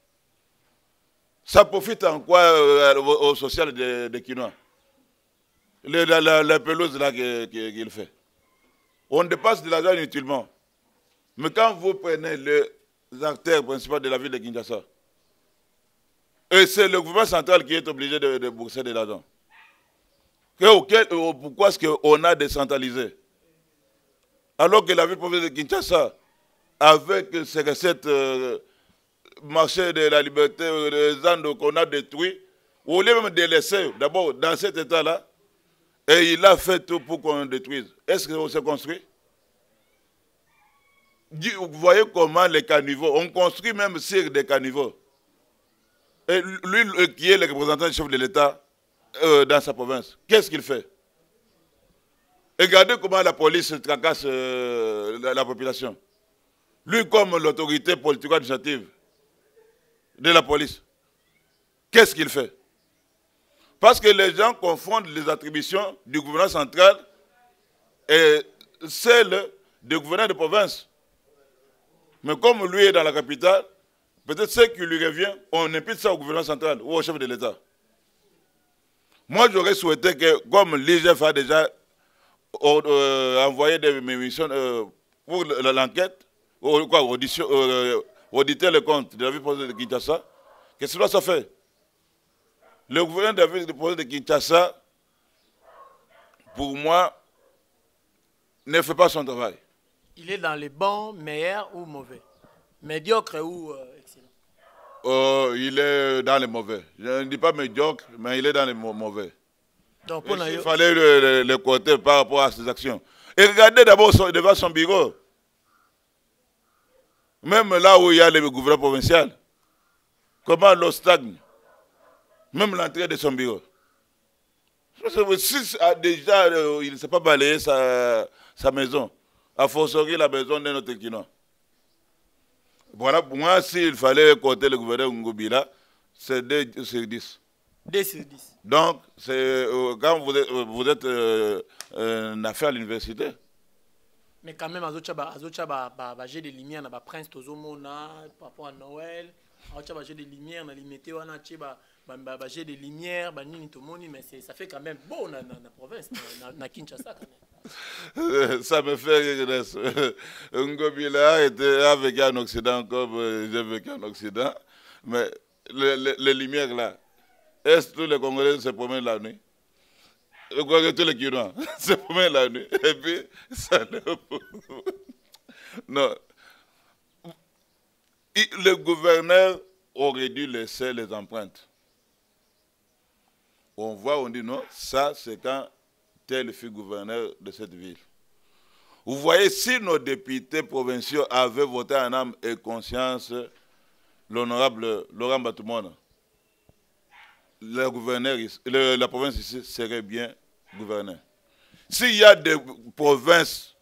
Ça profite en quoi au social des Quinois? La pelouse là qu'il fait. On dépasse de l'argent inutilement. Mais quand vous prenez les acteurs principaux de la ville de Kinshasa, et c'est le gouvernement central qui est obligé de bourser de l'argent. Pourquoi est-ce qu'on a décentralisé? Alors que la ville provinciale de Kinshasa, avec ses recettes marché de la liberté, les ans qu'on a détruits, au lieu même de laisser d'abord dans cet état-là, et il a fait tout pour qu'on détruise. Est-ce qu'on s'est construit? Vous voyez comment les caniveaux, on construit même sur des caniveaux. Et lui, qui est le représentant du chef de l'État dans sa province, qu'est-ce qu'il fait? Regardez comment la police tracasse la population. Lui, comme l'autorité politico-administrative de la police, qu'est-ce qu'il fait? Parce que les gens confondent les attributions du gouvernement central et celles du gouverneur de province. Mais comme lui est dans la capitale, peut-être ce qui lui revient, on impute ça au gouvernement central ou au chef de l'État. Moi, j'aurais souhaité que, comme l'IGF a déjà envoyé des missions pour l'enquête, auditer le compte de la ville provinciale de Kinshasa, que cela soit fait. Le gouverneur de la ville provinciale de Kinshasa, pour moi, ne fait pas son travail. Il est dans les bons, meilleurs ou mauvais? Médiocre ou excellent? Il est dans les mauvais. Je ne dis pas médiocre, mais il est dans les mauvais. Donc, il fallait le côté par rapport à ses actions. Et regardez d'abord devant son bureau. Même là où il y a le gouvernement provincial, comment l'eau stagne. Même l'entrée de son bureau. Si déjà il ne sait pas balayer sa maison, à forcerie la maison de notre Quinois. Voilà, pour moi, s'il fallait compter le gouverneur Ngobila, c'est 2 sur 10. 2 sur 10. Donc, quand vous êtes une affaire à l'université. Mais quand même, j'ai des lumières dans le prince Tozomona, par rapport à Noël, j'ai des lumières dans l'imité, j'ai des lumières, mais ça fait quand même beau dans la province, dans Kinshasa quand même. Ça me fait rire. Ngobila a vécu en Occident comme j'ai vécu en Occident. Mais les lumières là, est-ce que tous les Congolais se promènent la nuit? Tous les Quinois se promènent la nuit. Et puis, ça ne... Non. Le gouverneur aurait dû laisser les empreintes. On voit, on dit non, ça c'est quand tel fut gouverneur de cette ville. Vous voyez, si nos députés provinciaux avaient voté en âme et conscience l'honorable Laurent Batumona, le gouverneur, la province ici serait bien gouvernée. S'il y a des provinces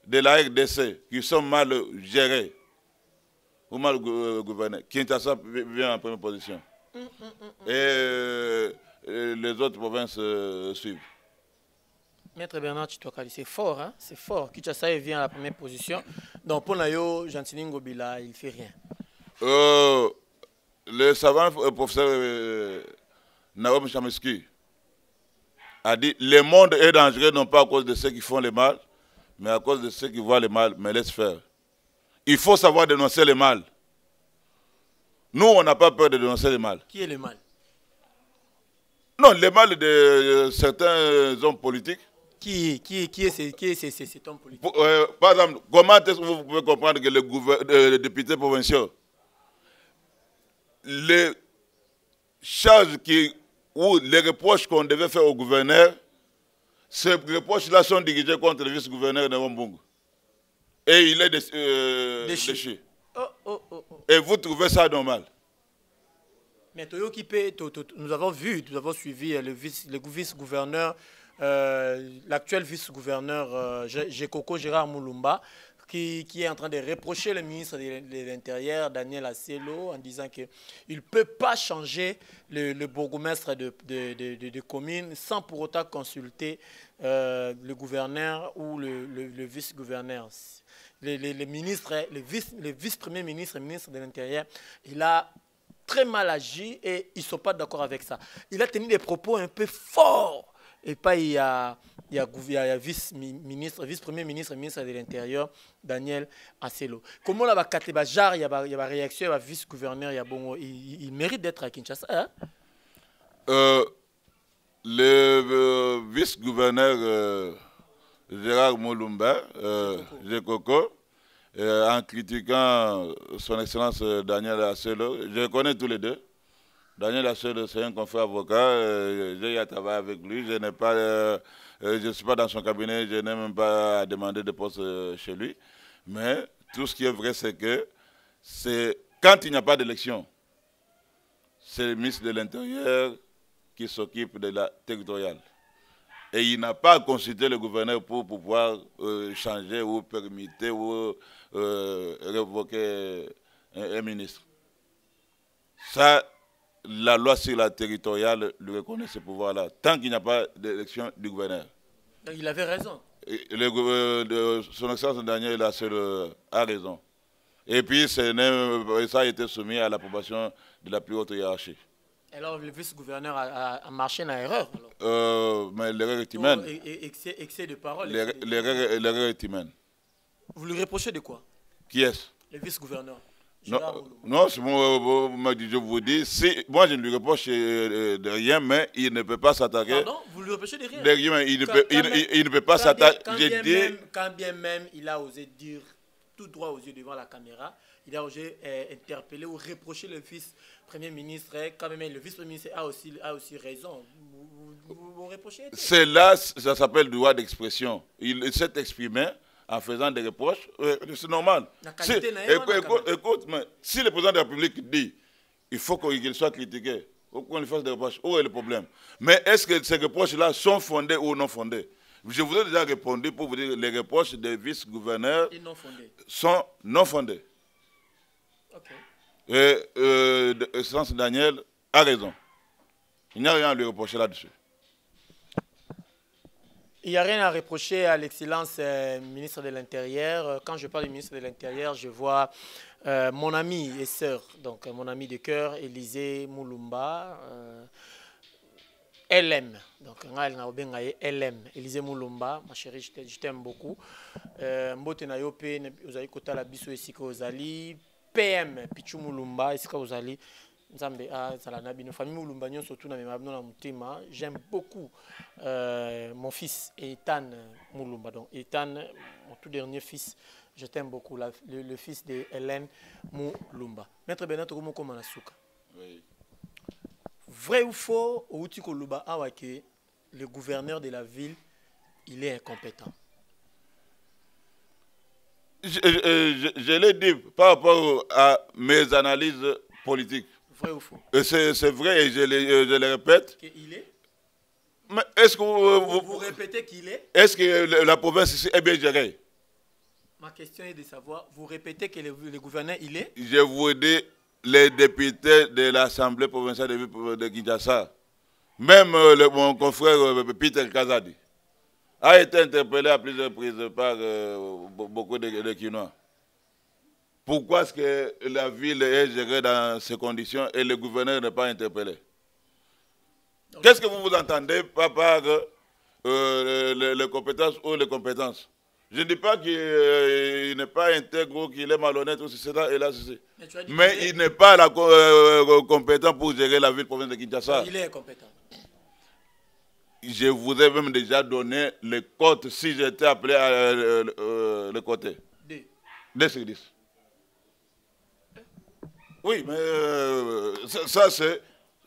de la RDC qui sont mal gérées ou mal gouvernées, Kinshasa vient en première position. Et les autres provinces suivent. Maître Bernard Chitwakali, c'est fort, hein? C'est fort. Kinshasa vient à la première position. Donc pour Nayo, Gentilin Ngobila, il ne fait rien. Le savant professeur Naom Chamiski a dit le monde est dangereux non pas à cause de ceux qui font le mal, mais à cause de ceux qui voient le mal, mais laisse faire. Il faut savoir dénoncer le mal. Nous, on n'a pas peur de dénoncer le mal. Qui est le mal? Non, le mal de certains hommes politiques. Qui est cet homme politique? Par exemple, comment est-ce que vous pouvez comprendre que les députés provinciaux, les charges ou les reproches qu'on devait faire au gouverneur, ces reproches-là sont dirigés contre le vice-gouverneur de Wambungu. et il est déchu. Et vous trouvez ça normal? Mais nous avons vu, nous avons suivi le vice-gouverneur, l'actuel vice-gouverneur Gekoko Gérard Moulumba, qui est en train de reprocher le ministre de l'Intérieur, Daniel Asselo, en disant qu'il ne peut pas changer le bourgmestre de commune sans pour autant consulter le gouverneur ou le vice-gouverneur. Le ministre, le vice-premier ministre, le ministre de l'Intérieur, il a très mal agi et ils ne sont pas d'accord avec ça. Il a tenu des propos un peu forts. Et pas il y a vice-premier ministre, ministre de l'Intérieur, Daniel Asselo. Comment la Katebajar, il y a une réaction, il y a vice-gouverneur, il mérite d'être à Kinshasa. Hein? Le vice-gouverneur Gérard Moulumba, Gekoko, en critiquant son excellence Daniel Asselo, je connais tous les deux. Daniel Asselo, c'est un confrère avocat, j'ai travaillé avec lui, je ne suis pas dans son cabinet, je n'ai même pas demandé de poste chez lui. Mais tout ce qui est vrai, c'est que quand il n'y a pas d'élection, c'est le ministre de l'Intérieur qui s'occupe de la territoriale. Et il n'a pas consulté le gouverneur pour pouvoir changer ou permettre ou révoquer un ministre. Ça, la loi sur la territoriale lui reconnaît ce pouvoir-là, tant qu'il n'y a pas d'élection du gouverneur. Donc il avait raison. Son excellence Daniel Asselo a raison. Et puis ça a été soumis à l'approbation de la plus haute hiérarchie. Alors le vice-gouverneur a marché dans l'erreur. Mais l'erreur est humaine. Excès de parole. L'erreur est humaine. Vous lui reprochez de quoi? Qui est-ce? Le vice-gouverneur. Non, je vous dis, moi je ne lui reproche de rien, mais il ne peut pas s'attaquer. Pardon, vous lui reprochez de rien? Il ne peut pas s'attaquer. Quand bien même il a osé dire tout droit aux yeux devant la caméra, il a osé interpeller ou reprocher le vice-premier ministre, quand même le vice-premier ministre a aussi raison. Vous reprochez? C'est là, ça s'appelle droit d'expression. Il s'est exprimé en faisant des reproches, c'est normal. Écoute, mais si le président de la République dit il faut qu'il soit critiqué, qu'on lui fasse des reproches, où est le problème? Mais est-ce que ces reproches-là sont fondés ou non fondés? Je vous ai déjà répondu pour vous dire que les reproches des vice-gouverneurs sont non fondés. Okay. Et Excellence Daniel a raison. Il n'y a rien à lui reprocher là-dessus. Il n'y a rien à reprocher à l'excellence ministre de l'Intérieur. Quand je parle du ministre de l'Intérieur, je vois mon ami et sœur, donc mon ami de cœur, Élisée Moulumba, LM. Donc, LM, Élisée Moulumba, ma chérie, je t'aime beaucoup. Mbote na yo pe, vous avez kota la biso esika ozali, PM, Pichou Moulumba, esika ozali. J'aime beaucoup mon fils Ethan Moulumba. Donc Ethan, mon tout dernier fils, je t'aime beaucoup, le fils de Hélène Moulumba. Maître Benato Komanasuka. Oui. Vrai ou faux, le gouverneur de la ville, il est incompétent? Je l'ai dit par rapport à mes analyses politiques. Vrai ou faux? C'est vrai et je le répète. Qu'il est? Mais est-ce que vous répétez qu'il est? Est-ce que la province ici est bien gérée? Ma question est de savoir, vous répétez que le gouverneur il est? Je vous dis, les députés de l'Assemblée provinciale de Kinshasa, même mon confrère Peter Kazadi, a été interpellé à plusieurs reprises par beaucoup de Kinois. Pourquoi est-ce que la ville est gérée dans ces conditions et le gouverneur n'est pas interpellé? Qu'est-ce que vous entendez par les compétences ou les compétences? Je ne dis pas qu'il n'est pas intègre ou qu'il est malhonnête ou ceci et là ceci. Mais il n'est pas compétent pour gérer la ville province de Kinshasa. Il est compétent. Je vous ai même déjà donné les cotes si j'étais appelé à le côté. 2 sur 10. Oui, mais ça,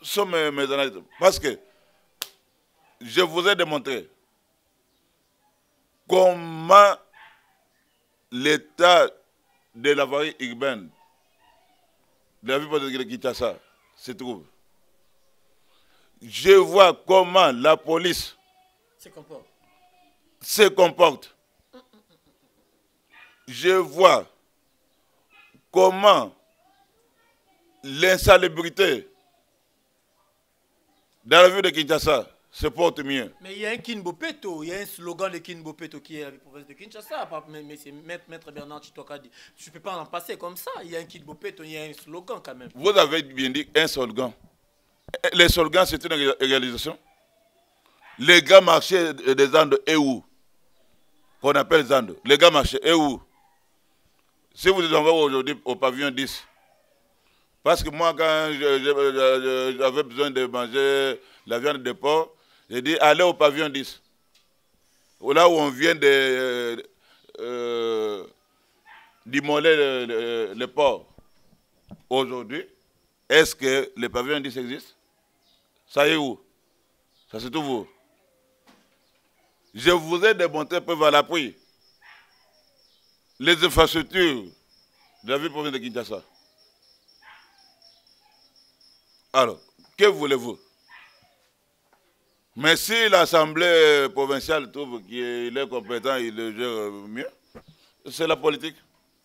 sont mes analyses. Parce que je vous ai démontré comment l'état de la voirie urbaine de la ville de Kinshasa se trouve. Je vois comment la police se comporte. Je vois comment l'insalubrité dans la ville de Kinshasa se porte mieux. Mais il y a un Kinbopeto, il y a un slogan de Kinbopeto qui est la province de Kinshasa. Mais c'est Maître Bernard Chitokadi. Je ne peux pas en passer comme ça. Il y a un Kinbopeto, il y a un slogan quand même. Vous avez bien dit un slogan. Les slogans, c'est une réalisation. Les grands marchés des Andes, et où qu'on appelle Zando. Les grands marchés, et où si vous les envoyez aujourd'hui au pavillon 10, parce que moi, quand j'avais besoin de manger la viande de porc, j'ai dit allez au pavillon 10. Là où on vient d'immoler le porc. Aujourd'hui, est-ce que le pavillon 10 existe? Ça y est où? Ça se trouve où? Je vous ai démontré preuve à l'appui les infrastructures de la ville province de Kinshasa. Alors, que voulez-vous? Mais si l'Assemblée provinciale trouve qu'il est compétent, il le gère mieux, c'est la politique.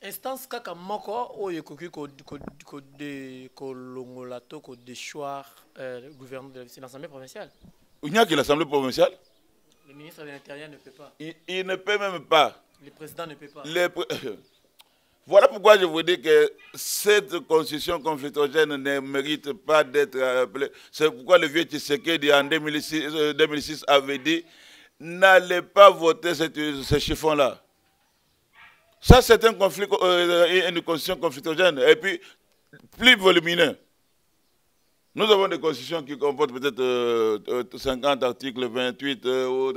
Instance kaka moko oyo koki ko longolato ko déchoir le gouverneur de l'Assemblée provinciale. Il n'y a que l'Assemblée provinciale. Le ministre de l'Intérieur ne peut pas. Il ne peut même pas. Le président ne peut pas. Voilà pourquoi je vous dis que cette constitution conflictogène ne mérite pas d'être appelée. C'est pourquoi le vieux Tshisekedi en 2006 avait dit n'allez pas voter ce chiffon-là. Ça, c'est un conflit, une constitution conflictogène. Et puis, plus volumineux. Nous avons des constitutions qui comportent peut-être 50 articles, 28 ou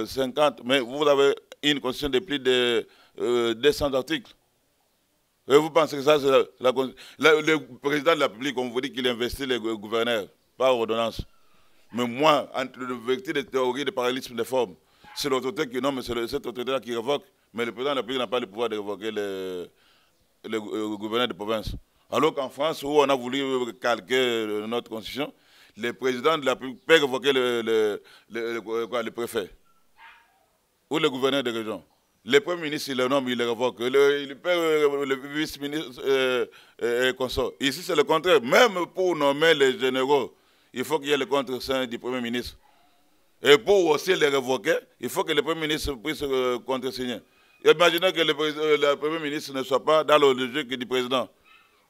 50, mais vous avez une constitution de plus de 200 articles. Et vous pensez que ça, c'est le président de la République, on vous dit qu'il investit les gouverneurs par ordonnance. Mais moi, entre le vérité des théories de parallélisme des formes, c'est l'autorité qui nomme, mais c'est cette autorité-là qui révoque. Mais le président de la République n'a pas le pouvoir de révoquer le gouverneur de province. Alors qu'en France, où on a voulu calquer notre constitution, le président de la République peut révoquer le préfet ou le gouverneur de région. Le premier ministre, il le nomme, il le révoque. Il peut le vice-ministre et consort. Ici, c'est le contraire. Même pour nommer les généraux, il faut qu'il y ait le contre-sein du premier ministre. Et pour aussi les révoquer, il faut que le premier ministre puisse contre-signer. Imaginez que le premier ministre ne soit pas dans le logique du président.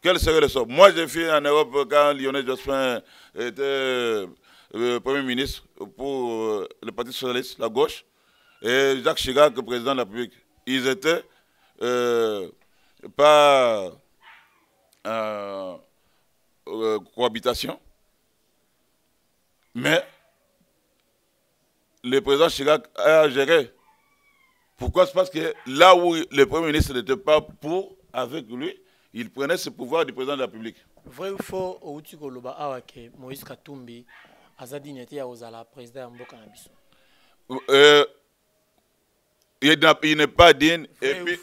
Quel serait le sort? Moi, j'ai fait en Europe quand Lionel Jospin était Premier ministre pour le Parti socialiste, la gauche, et Jacques Chirac, président de la République. Ils étaient pas cohabitation, mais le président Chirac a géré. Pourquoi? C'est parce que là où le Premier ministre n'était pas pour, avec lui, il prenait ce pouvoir du président de la République. Vrai ou faux, au Koloba Awake, Moïse Katumbi, Azadi Neti Aozala, président Mboka Nabiso. Il n'est pas digne, et puis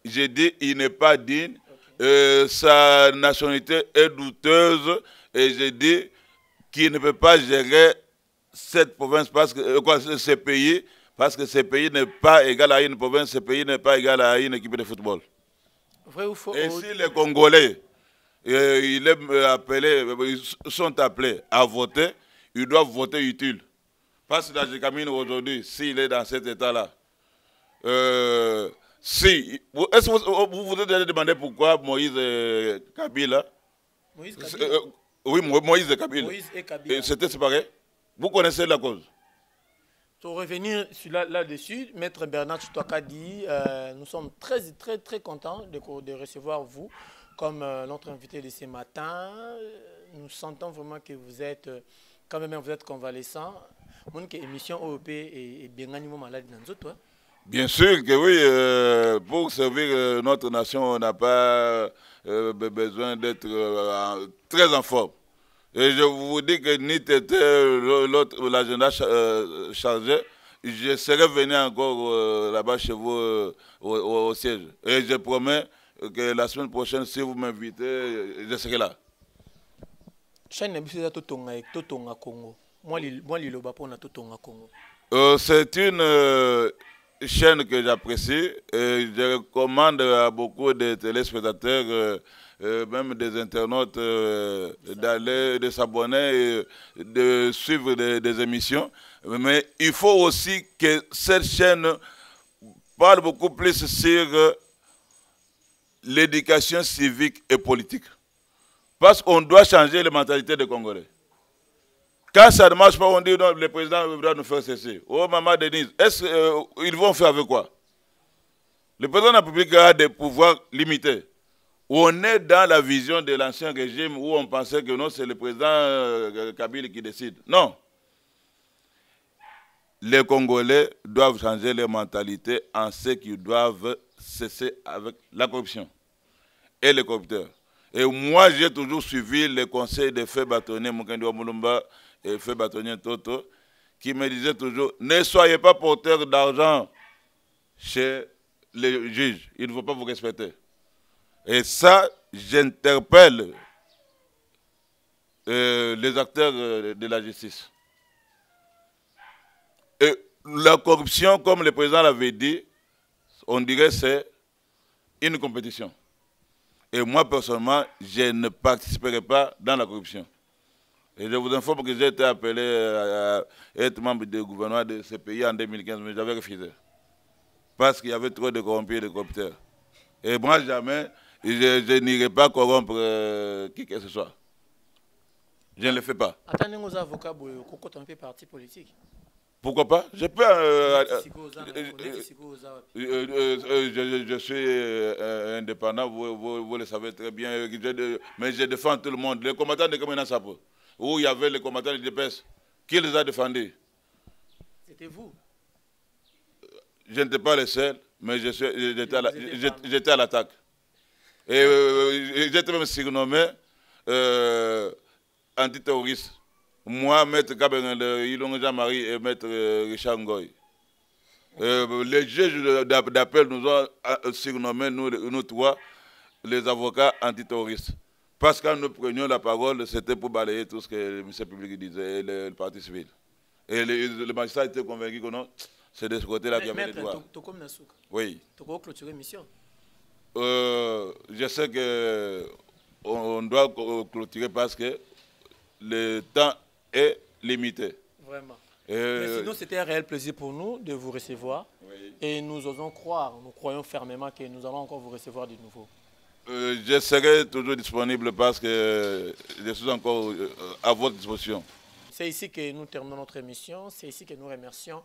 j'ai dit il n'est pas digne, okay. Sa nationalité est douteuse, et j'ai dit qu'il ne peut pas gérer cette province, parce que ce pays, parce que ce pays n'est pas égal à une province, ce pays n'est pas égal à une équipe de football. Vrai ou faux? Et si les Congolais ils sont appelés à voter, ils doivent voter utile. Parce que la Gécamine aujourd'hui, s'il est dans cet état-là, est-ce que vous vous avez demandé pourquoi Moïse Kabila? Moïse Kabila. Oui, Moïse Kabila. Moïse et Kabila. C'était séparé. Vous connaissez la cause. Pour revenir là-dessus, Maître Bernard Chitokadi, nous sommes très contents de recevoir vous comme notre invité de ce matin. Nous sentons vraiment que vous êtes, quand même, vous êtes convalescent. Mon émission OEP est bien animée malade dans nous. Bien sûr que oui. Pour servir notre nation, on n'a pas besoin d'être très en forme. Et je vous dis que NIT était l'agenda chargé. je serai venu encore là-bas chez vous au siège. Et je promets que la semaine prochaine, si vous m'invitez, je serai là. Chaîne Nabiso Totonga Congo. Moi, Liloba pour Totonga Congo. C'est une chaîne que j'apprécie et je recommande à beaucoup de téléspectateurs, même des internautes, d'aller, de s'abonner et de suivre des émissions. Mais il faut aussi que cette chaîne parle beaucoup plus sur l'éducation civique et politique. Parce qu'on doit changer les mentalités des Congolais. Quand ça ne marche pas, on dit non, le président doit nous faire cesser. Oh, maman Denise, est-ce qu'ils vont faire avec quoi? Le président de la République a des pouvoirs limités. On est dans la vision de l'ancien régime où on pensait que non, c'est le président Kabila qui décide. Non. Les Congolais doivent changer leur mentalité en ce qu'ils doivent cesser avec la corruption et les corrupteurs. Et moi, j'ai toujours suivi les conseils de Feu Bâtonnier Mukendi wa Mulumba et Feu Bâtonnier Toto, qui me disaient toujours, ne soyez pas porteurs d'argent chez les juges, il ne faut pas vous respecter. Et ça, j'interpelle les acteurs de la justice. Et la corruption, comme le président l'avait dit, on dirait que c'est une compétition. Et moi, personnellement, je ne participerai pas dans la corruption. Et je vous informe que j'ai été appelé à être membre du gouvernement de ce pays en 2015, mais j'avais refusé. Parce qu'il y avait trop de corrompus et de corrupteurs. Et moi, jamais, je n'irai pas corrompre qui que ce soit. Je ne le fais pas. Attendez, nos avocats, pourquoi tu fais parti politique? Pourquoi pas? Je peux. Je suis indépendant, vous le savez très bien. Mais je défends tout le monde. Les combattants de Kamena Sapo, où il y avait les combattants de DPS, qui les a défendus? C'était vous? Je n'étais pas le seul, mais j'étais à l'attaque. Et j'étais même surnommé antiterroriste. Moi, Maître Kabengele, Ilonga Jean-Marie et Maître Richard Ngoy. Les juges d'appel nous ont surnommé, nous trois, les avocats antiterroristes. Parce que quand nous prenions la parole, c'était pour balayer tout ce que le ministère public disait et le parti civil. Et le magistrat était convaincu que non, c'est de ce côté-là qu'il y avait les droits. Oui. Tu peux clôturer mission? Je sais qu'on doit clôturer parce que le temps est limité. Vraiment. Mais sinon, c'était un réel plaisir pour nous de vous recevoir. Oui. Et nous osons croire, nous croyons fermement que nous allons encore vous recevoir de nouveau. Je serai toujours disponible parce que je suis encore à votre disposition. C'est ici que nous terminons notre émission. C'est ici que nous remercions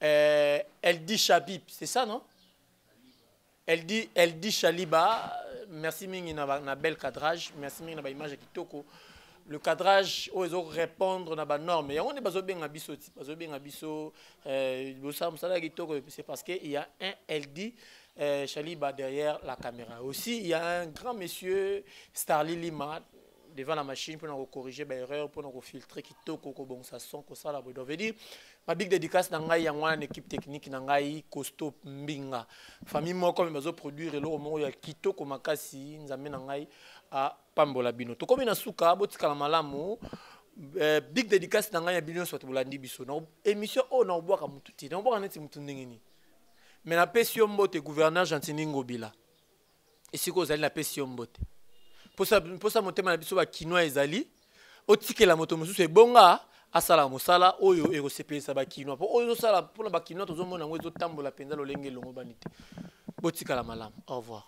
Eldi Chabib. C'est ça, non? Eldi Chaliba. Merci mingi na bel cadrage. Merci mingi na image kitoko. Le cadrage, ils ont répondre à la norme. Et on est bien à biso, c'est parce qu'il y a un LD Chaliba derrière la caméra. Aussi, il y a un grand monsieur Starly Lima devant la machine pour nous corriger l'erreur, pour nous filtrer kitoko, bon ça son, ça la veut dire. Ma big dédicace nangai yang wana équipe technique nangai costaud mbinga. Famille moi comme bazo produire le moment ya kitoko makasi nzambe nangai à Pambola Bino. To comme na suka botikala malamu big dédicace nangai ya bino soit bolandi biso. Na émission o na obwaka mututi. Na obwaka neti mutu ndengeni. Mais na pesio mbote gouverneur Gentini Ngobila. Et si ko zali na pesio mbote. Pour ça motema na biso ba kinoa ezali otikela moto mususu ebonga asala mosala oyo ekosepelisa bakinoa po oyo osala mpona bakinoa tozomona yango ezotambola mpenza lolenge elongo banite botikala malamu. Au revoir.